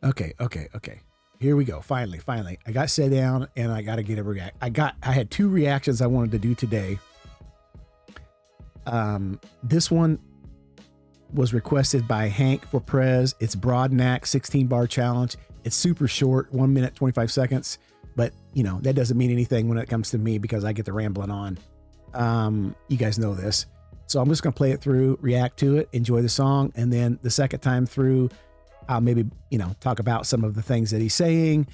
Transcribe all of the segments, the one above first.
Okay. Here we go. Finally. I got set down and I got to get a react. I had 2 reactions I wanted to do today. This one was requested by Hank for Prez. It's Brodnax 16 bar challenge. It's super short, 1 minute, 25 seconds. But you know, that doesn't mean anything when it comes to me because I get the rambling on. You guys know this. So I'm just going to play it through, react to it, enjoy the song. And then the second time through, I'll maybe, talk about some of the things that he's saying.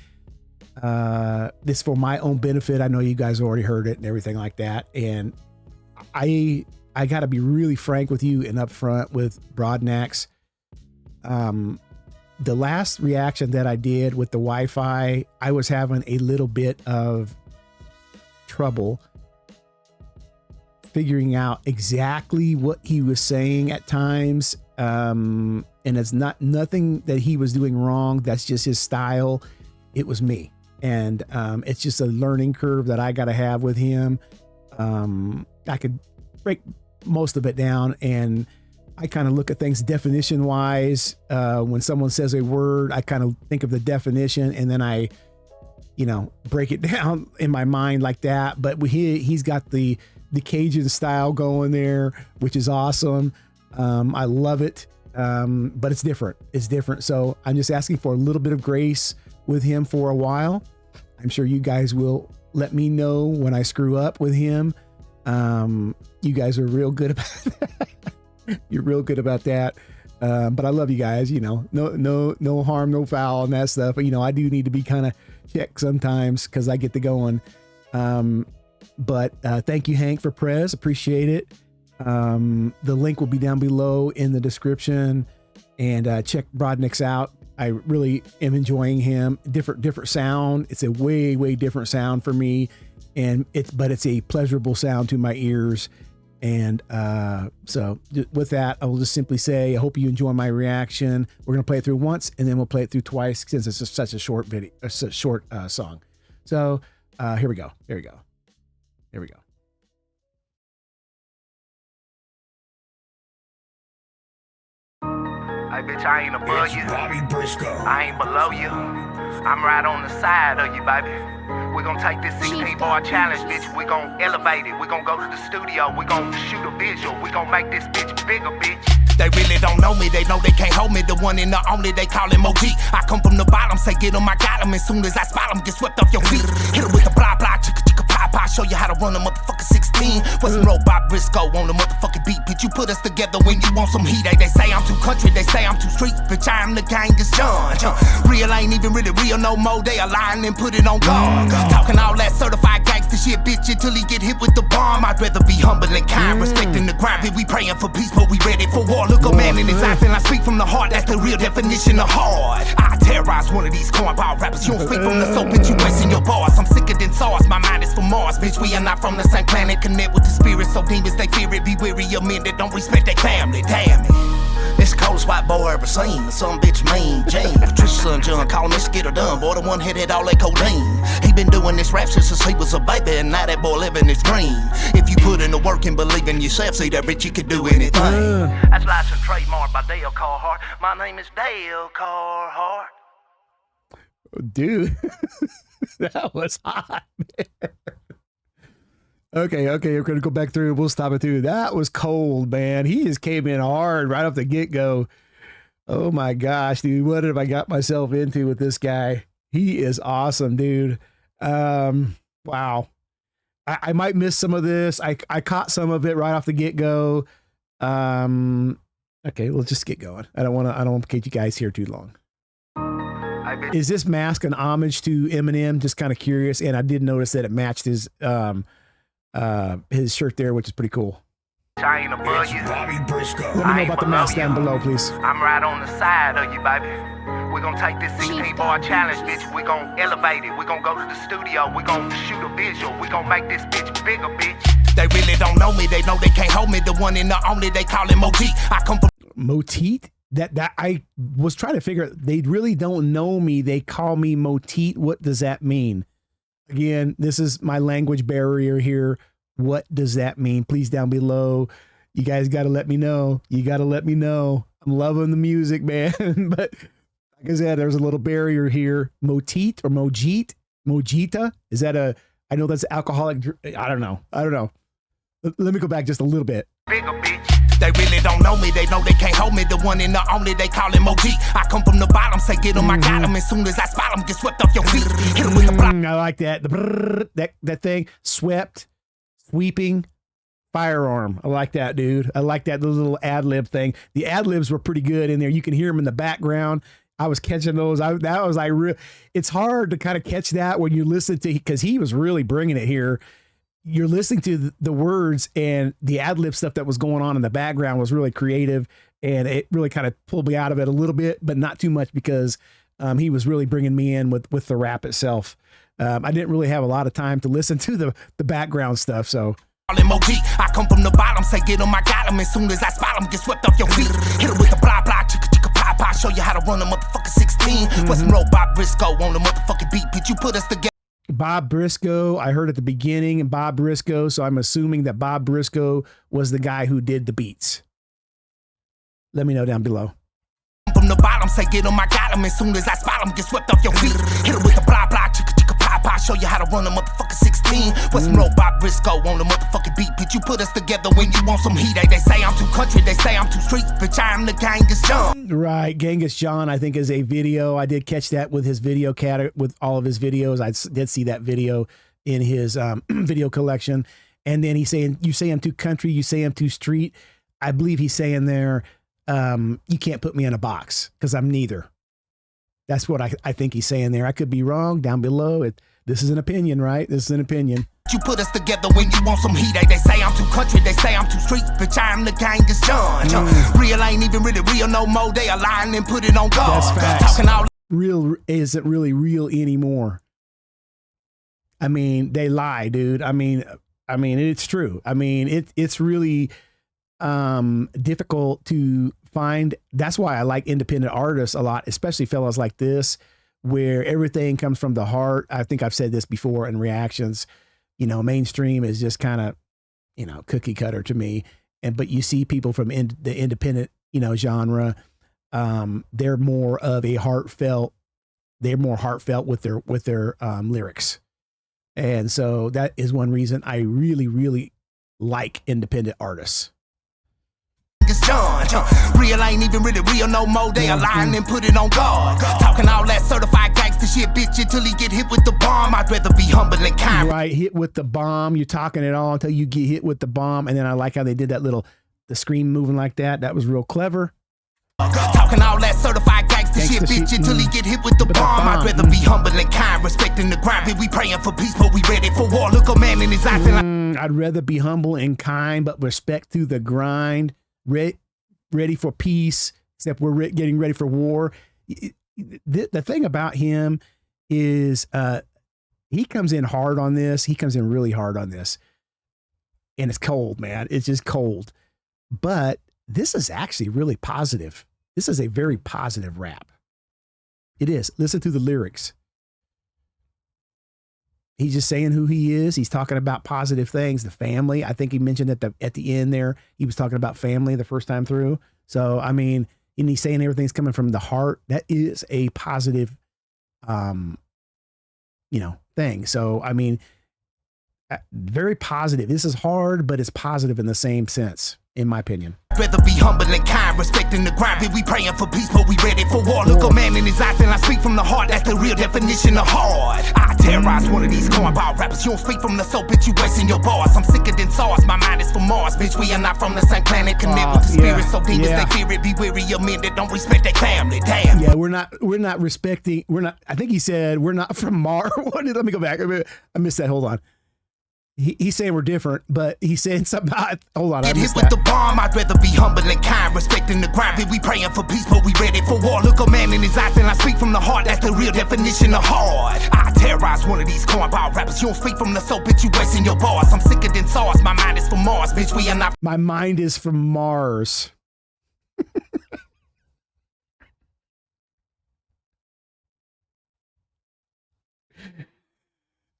This for my own benefit. I know you guys already heard it and everything like that. And I got to be really frank with you and upfront with Brodnax. The last reaction that I did with the Wi-Fi, I was having a little bit of trouble figuring out exactly what he was saying at times. And it's nothing that he was doing wrong. That's just his style. It was me. And it's just a learning curve that I got to have with him. I could break most of it down, and I kind of look at things definition wise. When someone says a word, I kind of think of the definition and then I, break it down in my mind like that. But he's got the Cajun style going there, which is awesome. I love it. But it's different. So I'm just asking for a little bit of grace with him for a while. I'm sure you guys will let me know when I screw up with him. You guys are real good about that. You're real good about that. But I love you guys, no harm, no foul and that stuff. But, I do need to be kind of checked sometimes because I get to going. But thank you, Hank, for Prez. Appreciate it. The link will be down below in the description, and check Brodnax out. I really am enjoying him. Different sound. It's a way different sound for me, but it's a pleasurable sound to my ears. And so with that, I will just simply say I hope you enjoy my reaction. We're gonna play it through once, and then we'll play it through twice since it's such a short video, a short song. So here we go. Hey, bitch, I ain't above you. Bobby Briscoe. I ain't below you. I'm right on the side of you, baby. We gon' take this 16 bar challenge, bitch. We gon' elevate it. We gon' go to the studio. We gon' shoot a visual. We gon' make this bitch bigger, bitch. They really don't know me. They know they can't hold me. The one and the only, they call him OG. I come from the bottom, say get 'em, I got 'em. As soon as I spot 'em, get swept off your feet. Hit 'em with the blah blah, chicka chicka pop pop. Show you how to run a motherfucking 16. What's some robot Briscoe on the motherfucking beat, bitch? You put us together when you want some heat. They say I'm too country, they say I'm too street, bitch. I am the Genghis John. Real ain't even really real no more. They are lying and put it on guard. Talking all that certified gangster shit, bitch, until he get hit with the bomb. I'd rather be humble and kind, respecting the grind. Bitch, we praying for peace, but we ready for war. Look a man in his eyes and I speak from the heart. That's the real definition of hard. I terrorize one of these cornball rappers. You don't speak from the soap, bitch, you wasting your bars. I'm sicker than sauce, my mind is from Mars. Bitch, we are not from the same planet. Connect with the spirit, so demons they fear it. Be weary of men that don't respect their family. Damn it. This the coldest white boy ever seen. Some bitch mean James. Patricia's son John, call him Miss Get Her Done. Boy, the one hit all that codeine. He been doing this rap shit since he was a baby, and now that boy living his dream. If you put in the work and believe in yourself, see that bitch, you can do anything. That's licensed trademark by Dale Carhart. My name is Dale Carhart. Dude, that was hot, man. Okay, we're gonna go back through. We'll stop it through. That was cold, man. He just came in hard right off the get-go. Oh my gosh, dude, what have I got myself into with this guy? He is awesome, dude. Wow. I might miss some of this. I caught some of it right off the get-go. Okay, let's just get going. I don't want to keep you guys here too long. Is this mask an homage to Eminem? Just kind of curious, and I did notice that it matched his shirt there, which is pretty cool. I ain't above you. Bobby Briscoe. Let me know about the mask down below, please. I'm right on the side of you, baby. We're gonna take this 16 bar challenge, bitch. We're gonna elevate it. We're gonna go to the studio. We're gonna shoot a visual. We're gonna make this bitch bigger, bitch. They really don't know me. They know they can't hold me. The one and the only, they call him OG. I come from Moteet? That I was trying to figure out. They really don't know me. They call me Moteet. What does that mean? Again, this is my language barrier here. What does that mean? Please down below. You guys got to let me know. You got to let me know. I'm loving the music, man. But Like I said, there's a little barrier here. Motit or Mojita. Is that I know that's alcoholic. I don't know. Let me go back just a little bit. Bigger bitch. They really don't know me, they know they can't hold me. The one and the only, they call him OG. I come from the bottom, say get them, I got them. As soon as I spot them, get swept off your feet. Hit 'em with the block. I like that. The brrr, that thing. Sweeping, firearm. I like that, dude. I like that little ad-lib thing. The ad-libs were pretty good in there. You can hear them in the background. I was catching those. That was like it's hard to kind of catch that when you listen to, because he was really bringing it here. You're listening to the words, and the ad-lib stuff that was going on in the background was really creative, and it really kind of pulled me out of it a little bit, but not too much, because he was really bringing me in with the rap itself. I didn't really have a lot of time to listen to the background stuff, so. I come from the bottom, say get them, I got them. As soon as I spot them, get swept off your feet. Hit it with the blah blah, chicka chicka pop pop. Show you how to run a motherfucking 16. Put some Bob Briscoe on the motherfucking beat, bitch. You put us together. Bob Briscoe, I heard at the beginning, and Bob Briscoe, so I'm assuming that Bob Briscoe was the guy who did the beats. Let me know down below. From the bottom, say get them, I got them. As soon as I spot them, get swept off your feet. Hit it with the blah blah, chicka chicka pop pop. Show you how to run a motherfucking 16. Put some Bob Briscoe on the motherfucking beat, bitch. You put us together when you want some heat. They say I'm too country, they say I'm too street, bitch. I am the Genghis John. Right, Genghis John, I think, is a video. I did catch that with his video with all of his videos. I did see that video in his video collection. And then he's saying, you say I'm too country, you say I'm too street. I believe he's saying there, you can't put me in a box because I'm neither. That's what I think he's saying there. I could be wrong. Down below, this is an opinion, right? This is an opinion. You put us together when you want some heat. They say I'm too country, they say I'm too street, bitch. I am the Genghis John. Real ain't even really real no more. They are lying and put it on God. That's facts. Talking all real isn't really real anymore. I mean, they lie, dude. I mean, it's true. I mean, it's really difficult to find. That's why I like independent artists a lot, especially fellas like this, where everything comes from the heart. I think I've said this before in reactions. You know, mainstream is just kind of, cookie cutter to me. But you see people from the independent, genre. They're more of a heartfelt. They're more heartfelt with their lyrics. And so that is one reason I really, really like independent artists. John. Real ain't even really real no more. They are lying and put it on God. Talking all that certified gangster shit, bitch, until he get hit with the bomb. I'd rather be humble and kind. Right, hit with the bomb. You're talking it all until you get hit with the bomb. And then I like how they did that the screen moving like that. That was real clever. Talking all that certified gangster shit, bitch, until he get hit with the bomb. I'd rather be humble and kind, respecting the grind. We praying for peace, but we ready for war. Look a man in his eyes and I'd rather be humble and kind, but respect through the grind. Ready for peace, except we're getting ready for war. The thing about him is he comes in hard on this. He comes in really hard on this. And it's cold, man. It's just cold. But this is actually really positive. This is a very positive rap. It is. Listen to the lyrics. He's just saying who he is. He's talking about positive things, the family. I think he mentioned at the end there, he was talking about family the first time through. So, I mean, and he's saying everything's coming from the heart. That is a positive, thing. So, I mean, very positive. This is hard, but it's positive in the same sense, in my opinion. Rather be humble and kind, respecting the grind. We praying for peace, but we ready for war. Look a man in his eyes and I speak from the heart. That's the real definition of hard. I terrorize one of these cornball rappers. You don't speak from the soul, bitch. You wasting your bars. I'm sicker than sauce. My mind is from Mars, bitch. We are not from the same planet. Connect with the spirit, so demons they fear it. Be weary of men that don't respect their family. Damn. Yeah, we're not respecting. We're not. I think he said we're not from Mars. Let me go back. I missed that. Hold on. He's saying we're different, but he's saying something about, hold on. Get hit with the bomb, I'd rather be humble and kind, respecting the grind. We praying for peace, but we ready for war. Look a man in his eyes and I speak from the heart. That's the real definition of hard. I terrorize one of these cornball rappers. You don't speak from the soul, bitch. You wasting your bars. I'm sicker than sauce. My mind is from Mars, bitch. We are not. My mind is from Mars.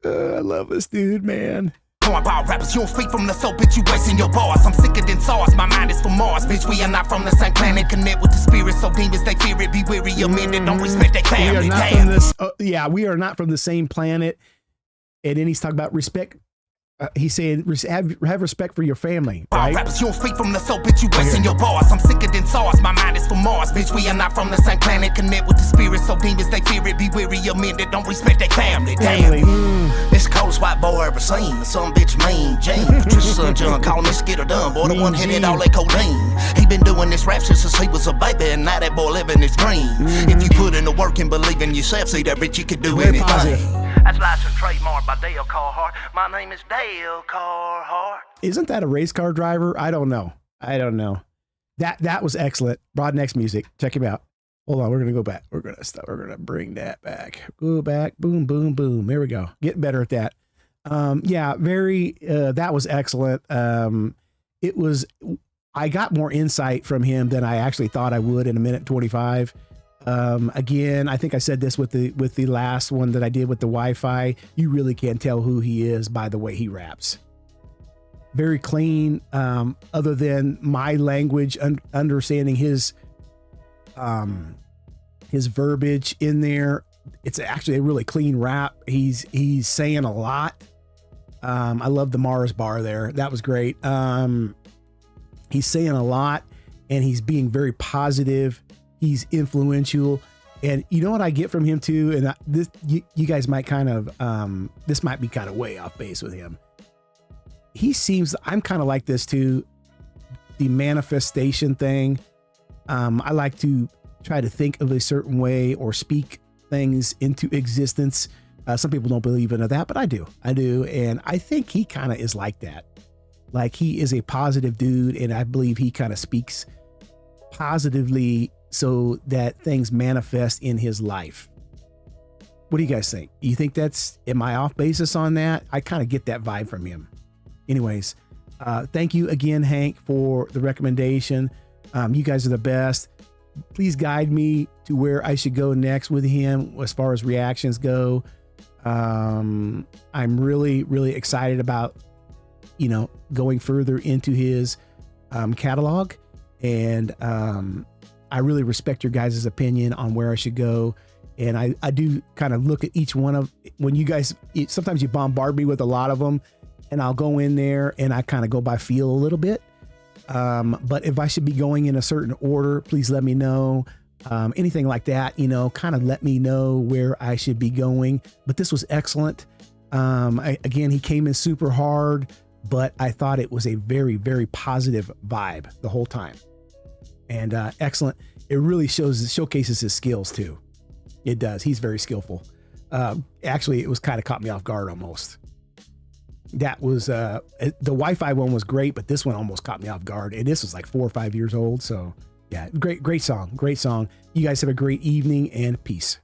I love this dude, man. Cornball rappers, you don't speak from the soul, bitch, you wasting your bars. I'm sicker than SARS, my mind is from Mars. Bitch, we are not from the same planet. Connect with the spirits, so demons, they fear it. Be weary of men that don't respect their family. We are not from this, yeah, we are not from the same planet. And then he's talking about respect. He's saying, have respect for your family, right? Rappers, you don't speak from the soul, bitch, you wasting your bars. I'm sicker than SARS, my mind is from Mars. Bitch, we are not from the same planet. Connect with the spirits, so demons, they fear it. Be weary of men that don't respect their family. Damn. It's the coldest white boy I ever seen. Some bitch mean Jane. Patricia's son John calling me Skitter Dunn. Boy, the one headed all that codeine. He been doing this rap shit since he was a baby, and now that boy living his dream. If you put in the work and believe in yourself, see that bitch, you can do anything. That's licensed trademark by Dale Carhart. My name is Dale Carhart. Isn't that a race car driver? I don't know. That was excellent. Brodnax music. Check him out. Hold on, we're gonna go back. We're gonna bring that back. Go back. Boom, boom, boom. There we go. Getting better at that. Yeah, very. That was excellent. It was. I got more insight from him than I actually thought I would in a minute 25. Again, I think I said this with the last one that I did with the Wi-Fi. You really can't tell who he is by the way he raps. Very clean. Other than my language, understanding his verbiage in there, it's actually a really clean rap. He's saying a lot. I love the Mars bar there. That was great. He's saying a lot, and he's being very positive. He's influential, and you know what I get from him too. And you guys might kind of this might be kind of way off base with him. He seems, I'm kind of like this too. The manifestation thing. I like to try to think of a certain way or speak things into existence. Some people don't believe in that, but I do. And I think he kind of is like that. Like, he is a positive dude, and I believe he kind of speaks positively so that things manifest in his life. What do you guys think? You think am I off basis on that? I kind of get that vibe from him. Anyways, thank you again, Hank, for the recommendation. You guys are the best. Please guide me to where I should go next with him as far as reactions go. I'm really, really excited about, going further into his catalog. And I really respect your guys' opinion on where I should go. And I do kind of look at each one of, when you guys, sometimes you bombard me with a lot of them, and I'll go in there and I kind of go by feel a little bit. But if I should be going in a certain order, please let me know. Anything like that, kind of let me know where I should be going. But this was excellent. Again, he came in super hard, but I thought it was a very, very positive vibe the whole time. And excellent. It really showcases his skills too. It does. He's very skillful. Actually, it was kind of caught me off guard almost. That was the Wi-Fi one was great, but this one almost caught me off guard. And this was like 4 or 5 years old. So yeah, great song. You guys have a great evening, and peace.